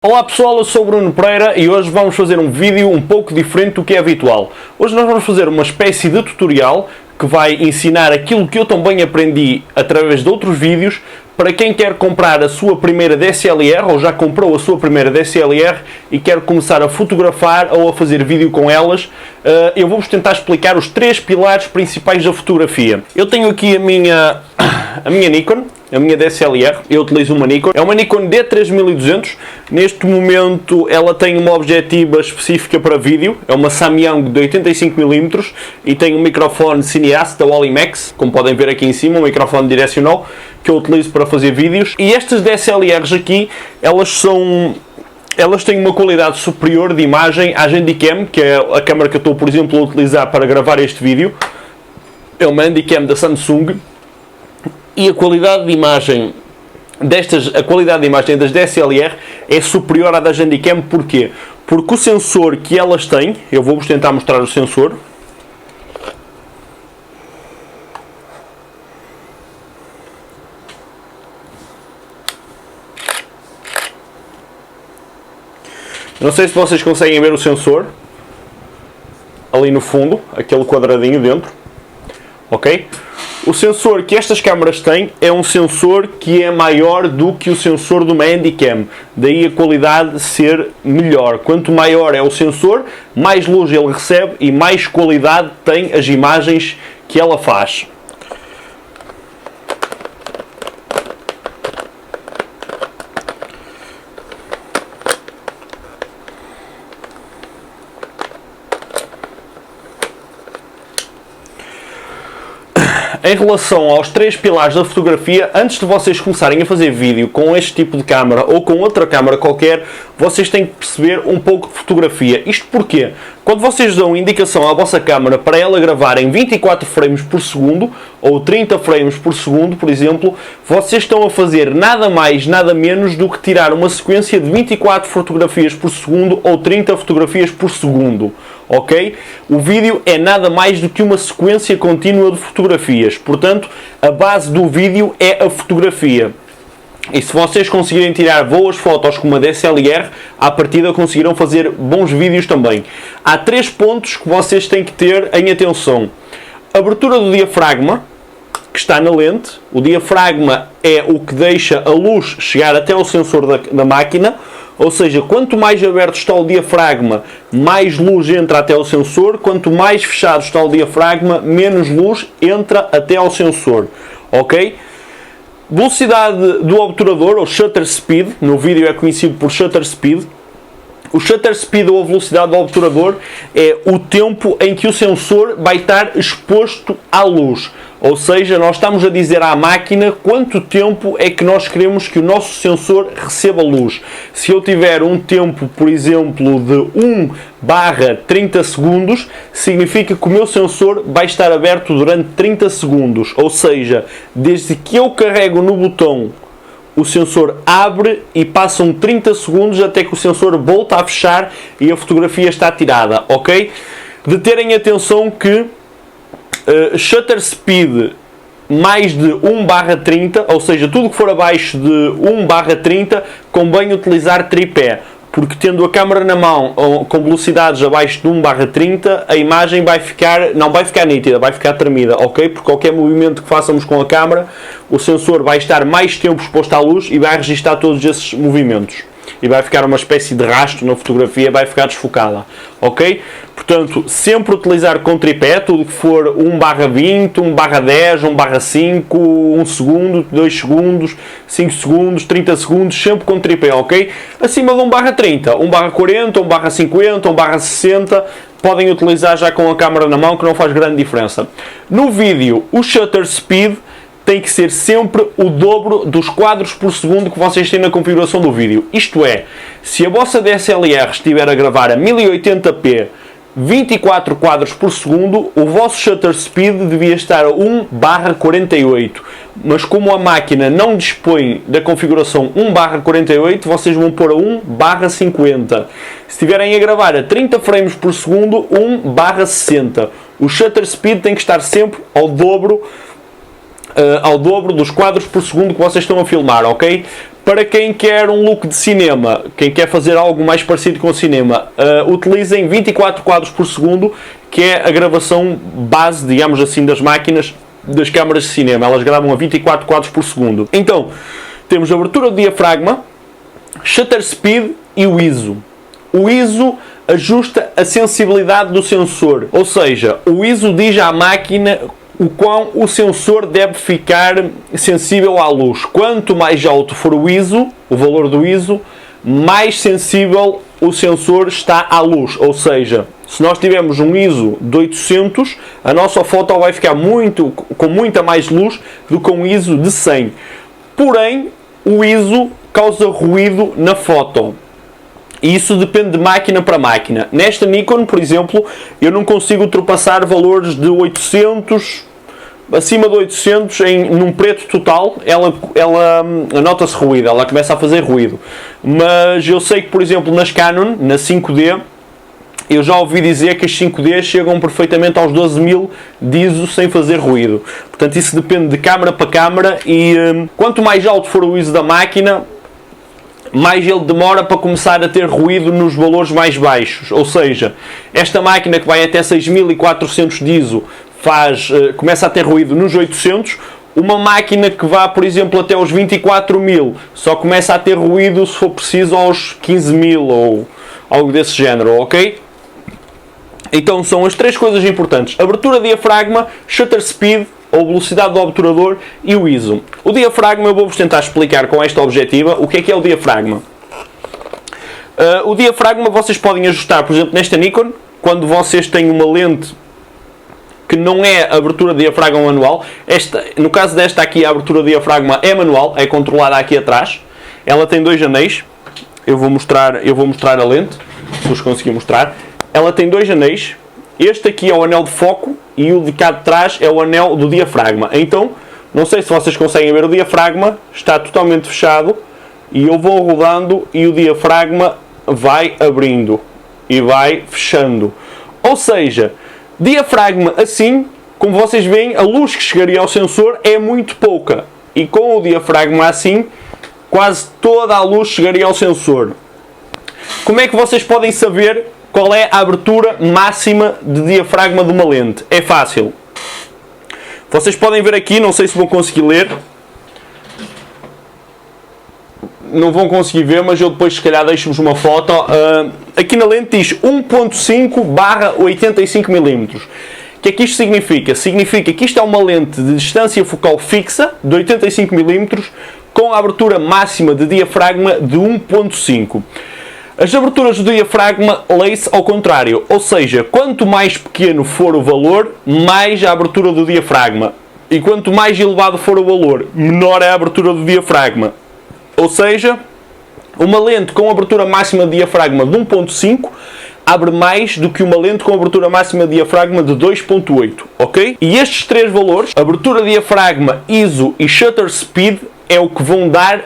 Olá pessoal, eu sou o Bruno Pereira e hoje vamos fazer um vídeo um pouco diferente do que é habitual. Hoje nós vamos fazer uma espécie de tutorial que vai ensinar aquilo que eu também aprendi através de outros vídeos para quem quer comprar a sua primeira DSLR ou já comprou a sua primeira DSLR e quer começar a fotografar ou a fazer vídeo com elas. Eu vou-vos tentar explicar os três pilares principais da fotografia. Eu tenho aqui a minha Nikon, a minha DSLR, eu utilizo uma Nikon, é uma Nikon D3200, neste momento ela tem uma objetiva específica para vídeo, é uma Samyang de 85mm e tem um microfone Cineast da Olimax, como podem ver aqui em cima, um microfone direcional que eu utilizo para fazer vídeos. E estas DSLRs aqui, elas têm uma qualidade superior de imagem à Handycam, que é a câmera que eu estou, por exemplo, a utilizar para gravar este vídeo, é uma Handycam da Samsung. E a qualidade de imagem das DSLR é superior à da Handycam. Porquê? Porque o sensor que elas têm, eu vou-vos tentar mostrar o sensor. Não sei se vocês conseguem ver o sensor ali no fundo, aquele quadradinho dentro, ok? O sensor que estas câmaras têm é um sensor que é maior do que o sensor de uma Handycam, daí a qualidade ser melhor. Quanto maior é o sensor, mais luz ele recebe e mais qualidade tem as imagens que ela faz. Em relação aos três pilares da fotografia, antes de vocês começarem a fazer vídeo com este tipo de câmara ou com outra câmara qualquer, vocês têm que perceber um pouco de fotografia. Isto porquê? Quando vocês dão indicação à vossa câmara para ela gravar em 24 frames por segundo ou 30 frames por segundo, por exemplo, vocês estão a fazer nada mais, nada menos do que tirar uma sequência de 24 fotografias por segundo ou 30 fotografias por segundo. Ok? O vídeo é nada mais do que uma sequência contínua de fotografias. Portanto, a base do vídeo é a fotografia. E se vocês conseguirem tirar boas fotos com uma DSLR, à partida conseguirão fazer bons vídeos também. Há três pontos que vocês têm que ter em atenção. Abertura do diafragma, que está na lente. O diafragma é o que deixa a luz chegar até ao sensor da máquina. Ou seja, quanto mais aberto está o diafragma, mais luz entra até ao sensor. Quanto mais fechado está o diafragma, menos luz entra até ao sensor. Ok? Velocidade do obturador, ou shutter speed, no vídeo é conhecido por shutter speed. O shutter speed ou a velocidade do obturador é o tempo em que o sensor vai estar exposto à luz. Ou seja, nós estamos a dizer à máquina quanto tempo é que nós queremos que o nosso sensor receba luz. Se eu tiver um tempo, por exemplo, de 1/30 segundos, significa que o meu sensor vai estar aberto durante 30 segundos. Ou seja, desde que eu carrego no botão, o sensor abre e passam 30 segundos até que o sensor volta a fechar e a fotografia está tirada, ok? De terem atenção que shutter speed mais de 1/30, ou seja, tudo que for abaixo de 1/30, convém utilizar tripé, porque tendo a câmera na mão com velocidades abaixo de 1/30, a imagem não vai ficar nítida, vai ficar tremida, ok? Porque qualquer movimento que façamos com a câmera, o sensor vai estar mais tempo exposto à luz e vai registrar todos esses movimentos. E vai ficar uma espécie de rastro na fotografia, vai ficar desfocada, ok? Portanto, sempre utilizar com tripé, tudo que for 1/20, 1/10, 1/5, 1 segundo, 2 segundos, 5 segundos, 30 segundos, sempre com tripé, ok? Acima de 1/30, 1/40, 1/50, 1/60, podem utilizar já com a câmera na mão, que não faz grande diferença. No vídeo, o shutter speed tem que ser sempre o dobro dos quadros por segundo que vocês têm na configuração do vídeo. Isto é, se a vossa DSLR estiver a gravar a 1080p 24 quadros por segundo, o vosso shutter speed devia estar a 1/48. Mas como a máquina não dispõe da configuração 1/48, vocês vão pôr a 1/50. Se estiverem a gravar a 30 frames por segundo, 1/60. O shutter speed tem que estar sempre ao dobro dos quadros por segundo que vocês estão a filmar, ok? Para quem quer um look de cinema, quem quer fazer algo mais parecido com o cinema, utilizem 24 quadros por segundo, que é a gravação base, digamos assim, das máquinas, das câmaras de cinema. Elas gravam a 24 quadros por segundo. Então, temos a abertura do diafragma, shutter speed e o ISO. O ISO ajusta a sensibilidade do sensor, ou seja, o ISO diz à máquina o quão o sensor deve ficar sensível à luz. Quanto mais alto for o ISO, o valor do ISO, mais sensível o sensor está à luz. Ou seja, se nós tivermos um ISO de 800, a nossa foto vai ficar com muita mais luz do que um ISO de 100. Porém, o ISO causa ruído na foto. E isso depende de máquina para máquina. Nesta Nikon, por exemplo, eu não consigo ultrapassar valores de 800, acima de 800 num preto total, ela nota-se ruído, ela começa a fazer ruído. Mas eu sei que, por exemplo, nas Canon, na 5D, eu já ouvi dizer que as 5D chegam perfeitamente aos 12.000 de ISO sem fazer ruído. Portanto, isso depende de câmara para câmara e quanto mais alto for o ISO da máquina, mais ele demora para começar a ter ruído nos valores mais baixos. Ou seja, esta máquina que vai até 6.400 de ISO começa a ter ruído nos 800. Uma máquina que vá, por exemplo, até aos 24.000 só começa a ter ruído se for preciso aos 15.000 ou algo desse género, ok? Então são as três coisas importantes: abertura diafragma, shutter speed ou velocidade do obturador e o ISO. O diafragma eu vou-vos tentar explicar com esta objetiva o que é o diafragma. O diafragma vocês podem ajustar, por exemplo, nesta Nikon, quando vocês têm uma lente que não é abertura de diafragma manual. No caso desta aqui, a abertura de diafragma é manual, é controlada aqui atrás. Ela tem dois anéis. Eu vou mostrar a lente, se vos conseguir mostrar. Ela tem dois anéis. Este aqui é o anel de foco e o de cá de trás é o anel do diafragma. Então, não sei se vocês conseguem ver, o diafragma está totalmente fechado e eu vou rodando e o diafragma vai abrindo e vai fechando. Ou seja, diafragma assim, como vocês veem, a luz que chegaria ao sensor é muito pouca. E com o diafragma assim, quase toda a luz chegaria ao sensor. Como é que vocês podem saber qual é a abertura máxima de diafragma de uma lente? É fácil. Vocês podem ver aqui, não sei se vão conseguir ler. Não vão conseguir ver, mas eu depois se calhar deixo-vos uma foto. Aqui na lente diz 1.5/85mm. O que é que isto significa? Significa que isto é uma lente de distância focal fixa de 85mm com a abertura máxima de diafragma de 1.5. As aberturas do diafragma leem-se ao contrário, ou seja, quanto mais pequeno for o valor, mais a abertura do diafragma. E quanto mais elevado for o valor, menor é a abertura do diafragma. Ou seja, uma lente com abertura máxima de diafragma de 1.5 abre mais do que uma lente com abertura máxima de diafragma de 2.8, ok? E estes três valores, abertura de diafragma, ISO e shutter speed, é o que vão dar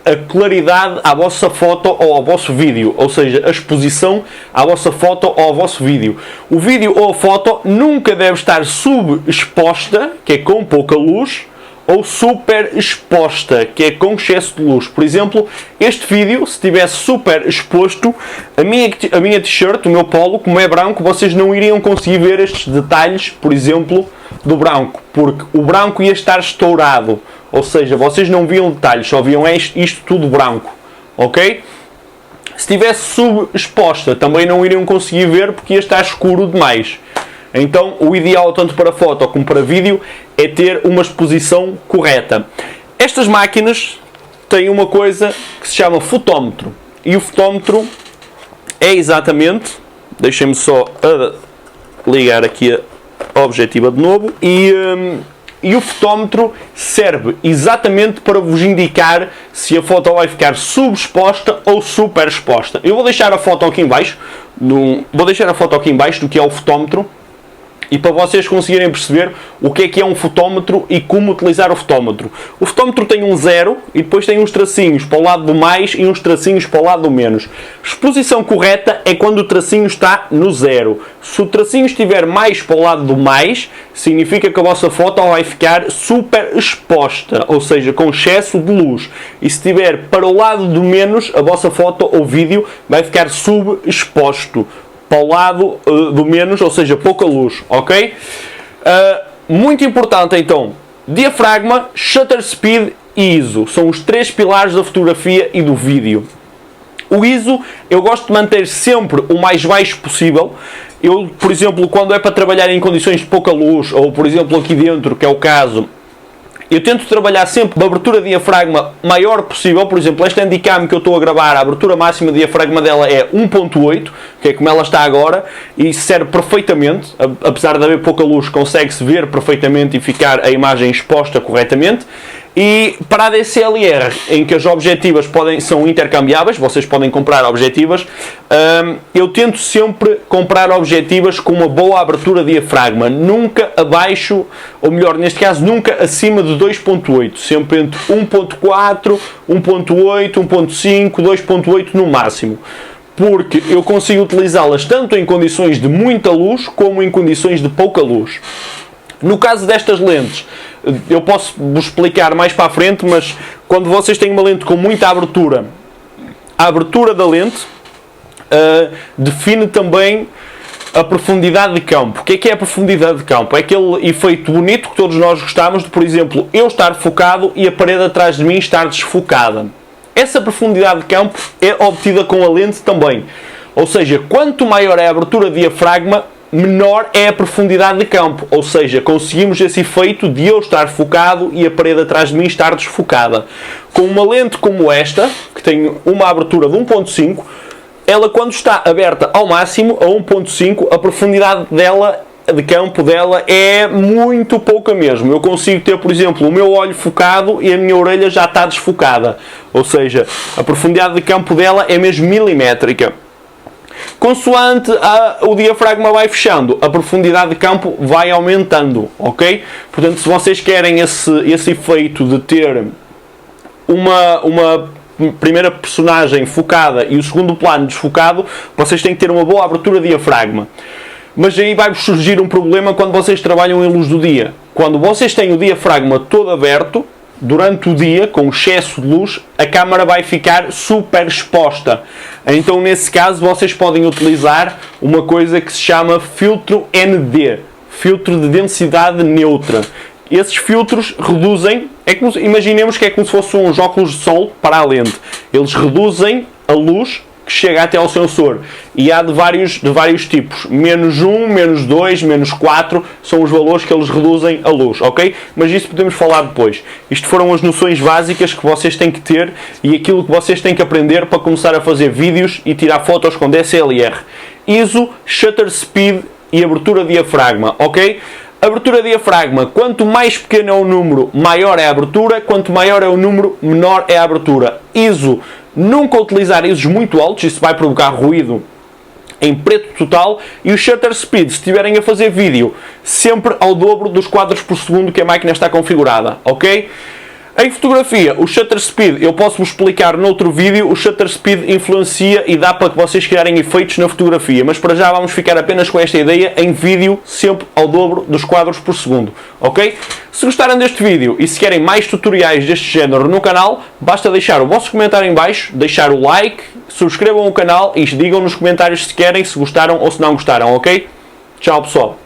a claridade à vossa foto ou ao vosso vídeo, ou seja, a exposição à vossa foto ou ao vosso vídeo. O vídeo ou a foto nunca deve estar subexposta, que é com pouca luz, ou super exposta, que é com excesso de luz. Por exemplo, este vídeo, se estivesse super exposto, a minha t-shirt, o meu polo, como é branco, vocês não iriam conseguir ver estes detalhes, por exemplo, do branco, porque o branco ia estar estourado. Ou seja, vocês não viam detalhes, só viam isto tudo branco, ok? Se estivesse subexposta, também não iriam conseguir ver porque ia estar escuro demais. Então, o ideal tanto para foto como para vídeo é ter uma exposição correta. Estas máquinas têm uma coisa que se chama fotómetro. E o fotómetro é exatamente... Deixem-me só ligar aqui a objetiva de novo. E o fotómetro serve exatamente para vos indicar se a foto vai ficar subexposta ou super exposta. Eu vou deixar a foto aqui em baixo, do que é o fotómetro. e para vocês conseguirem perceber o que é um fotómetro e como utilizar o fotómetro. O fotómetro tem um 0 e depois tem uns tracinhos para o lado do mais e uns tracinhos para o lado do menos. Exposição correta é quando o tracinho está no 0. Se o tracinho estiver mais para o lado do mais, significa que a vossa foto vai ficar super exposta, ou seja, com excesso de luz. E se estiver para o lado do menos, a vossa foto ou vídeo vai ficar subexposto. Para o lado do menos, ou seja, pouca luz, ok? Muito importante então, diafragma, shutter speed e ISO. São os 3 pilares da fotografia e do vídeo. O ISO eu gosto de manter sempre o mais baixo possível. Eu, por exemplo, quando é para trabalhar em condições de pouca luz, ou por exemplo aqui dentro, que é o caso, eu tento trabalhar sempre a abertura de diafragma maior possível. Por exemplo, esta Handycam que eu estou a gravar, a abertura máxima de diafragma dela é 1.8, que é como ela está agora, e serve perfeitamente. Apesar de haver pouca luz, consegue-se ver perfeitamente e ficar a imagem exposta corretamente. E para a DSLR, em que as objetivas são intercambiáveis, vocês podem comprar objetivas, eu tento sempre comprar objetivas com uma boa abertura de diafragma, nunca abaixo, ou melhor, neste caso, nunca acima de 2.8, sempre entre 1.4, 1.8, 1.5, 2.8 no máximo. Porque eu consigo utilizá-las tanto em condições de muita luz, como em condições de pouca luz. No caso destas lentes, eu posso vos explicar mais para a frente, mas quando vocês têm uma lente com muita abertura, a abertura da lente define também a profundidade de campo. O que é a profundidade de campo? É aquele efeito bonito que todos nós gostamos de, por exemplo, eu estar focado e a parede atrás de mim estar desfocada. Essa profundidade de campo é obtida com a lente também. Ou seja, quanto maior é a abertura de diafragma, menor é a profundidade de campo, ou seja, conseguimos esse efeito de eu estar focado e a parede atrás de mim estar desfocada. Com uma lente como esta, que tem uma abertura de 1.5, ela quando está aberta ao máximo, a 1.5, a profundidade de campo dela é muito pouca mesmo. Eu consigo ter, por exemplo, o meu olho focado e a minha orelha já está desfocada, ou seja, a profundidade de campo dela é mesmo milimétrica. Consoante o diafragma vai fechando, a profundidade de campo vai aumentando, ok? Portanto, se vocês querem esse efeito de ter uma primeira personagem focada e o segundo plano desfocado, vocês têm que ter uma boa abertura de diafragma. Mas aí vai-vos surgir um problema quando vocês trabalham em luz do dia. Quando vocês têm o diafragma todo aberto, durante o dia, com excesso de luz, a câmara vai ficar super exposta. Então, nesse caso, vocês podem utilizar uma coisa que se chama filtro ND, filtro de densidade neutra. Esses filtros reduzem, imaginemos que é como se fosse uns óculos de sol para a lente. Eles reduzem a luz que chega até ao sensor, e há de vários tipos, menos 1, menos 2, menos 4, são os valores que eles reduzem a luz, ok? Mas isso podemos falar depois. Isto foram as noções básicas que vocês têm que ter e aquilo que vocês têm que aprender para começar a fazer vídeos e tirar fotos com DSLR. ISO, shutter speed e abertura de diafragma, ok? Abertura de diafragma, quanto mais pequeno é o número, maior é a abertura, quanto maior é o número, menor é a abertura. ISO, nunca utilizar ISOs muito altos, isso vai provocar ruído em preto total. E o shutter speed, se estiverem a fazer vídeo, sempre ao dobro dos quadros por segundo que a máquina está configurada, ok? Em fotografia, o shutter speed, eu posso-vos explicar noutro vídeo, o shutter speed influencia e dá para que vocês criarem efeitos na fotografia, mas para já vamos ficar apenas com esta ideia, em vídeo, sempre ao dobro dos quadros por segundo, ok? Se gostaram deste vídeo e se querem mais tutoriais deste género no canal, basta deixar o vosso comentário em baixo, deixar o like, subscrevam o canal e digam nos comentários se querem, se gostaram ou se não gostaram, ok? Tchau pessoal!